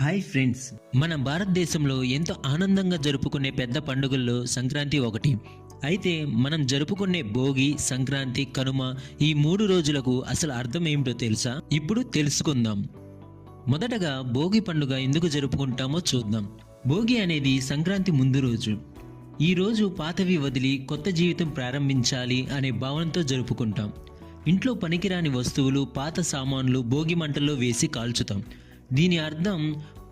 Hi friends, మన భారతదేశంలో ఎంతో ఆనందంగా జరుపుకునే పెద్ద పండుగల్లో సంక్రాంతి ఒకటి. అయితే మనం జరుపుకునే భోగి, సంక్రాంతి, కనుమ ఈ 3 రోజులకు అసలు అర్థం ఏమిటో తెలుసా? ఇప్పుడు తెలుసుకుందాం. మొదటగా భోగి పండుగ ఎందుకు జరుపుకుంటామో చూద్దాం. భోగి అనేది సంక్రాంతి ముందు రోజు. ఈ రోజు పాతవి వదిలి కొత్త జీవితం ప్రారంభించాలి అనే భావనతో జరుపుకుంటాం. ఇంట్లో పనికిరాని వస్తువులు, పాత సామాన్లు భోగి మంటల్లో వేసి కాల్చుతాం. దీని అర్థం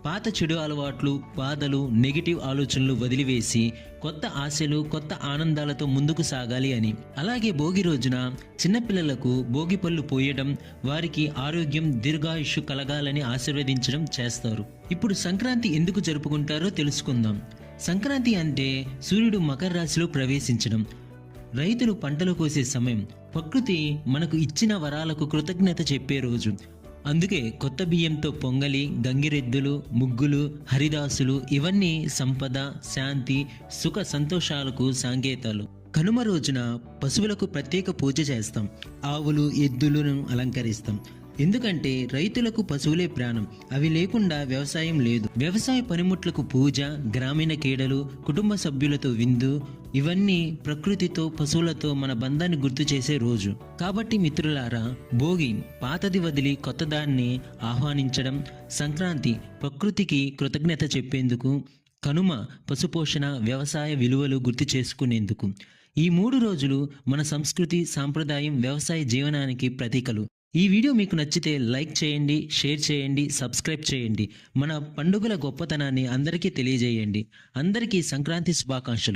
పాత చెడు అలవాట్లు, బాధలు, నెగిటివ్ ఆలోచనలు వదిలివేసి కొత్త ఆశలు, కొత్త ఆనందాలతో ముందుకు సాగాలి అని. అలాగే భోగి రోజున చిన్నపిల్లలకు భోగి పళ్ళు పోయడం, వారికి ఆరోగ్యం, దీర్ఘాయుష్షు కలగాలని ఆశీర్వదించడం చేస్తారు. ఇప్పుడు సంక్రాంతి ఎందుకు జరుపుకుంటారో తెలుసుకుందాం. సంక్రాంతి అంటే సూర్యుడు మకర రాశిలో ప్రవేశించడం, రైతులు పంటలు కోసే సమయం, ప్రకృతి మనకు ఇచ్చిన వరాలకు కృతజ్ఞత చెప్పే రోజు. అందుకే కొత్త బియ్యంతో పొంగలి, గంగిరెద్దులు, ముగ్గులు, హరిదాసులు ఇవన్నీ సంపద, శాంతి, సుఖ సంతోషాలకు సంకేతాలు. కనుమ రోజున పశువులకు ప్రత్యేక పూజ చేస్తాం. ఆవులు, ఎద్దులను అలంకరిస్తాం. ఎందుకంటే రైతులకు పశువులే ప్రాణం. అవి లేకుండా వ్యవసాయం లేదు. వ్యవసాయ పనిముట్లకు పూజ, గ్రామీణ క్రీడలు, కుటుంబ సభ్యులతో విందు, ఇవన్నీ ప్రకృతితో, పశువులతో మన బంధాన్ని గుర్తు చేసే రోజు. కాబట్టి మిత్రులారా, భోగి పాతది వదిలి కొత్తదాన్ని ఆహ్వానించడం, సంక్రాంతి ప్రకృతికి కృతజ్ఞత చెప్పేందుకు, కనుమ పశుపోషణ, వ్యవసాయ విలువలు గుర్తు చేసుకునేందుకు. ఈ 3 రోజులు మన సంస్కృతి, సాంప్రదాయం, వ్యవసాయ జీవనానికి ప్రతీకలు. ఈ వీడియో మీకు నచ్చితే లైక్ చేయండి, షేర్ చేయండి, సబ్స్క్రైబ్ చేయండి. మన పండుగల గొప్పతనాన్ని అందరికీ తెలియజేయండి. అందరికీ సంక్రాంతి శుభాకాంక్షలు.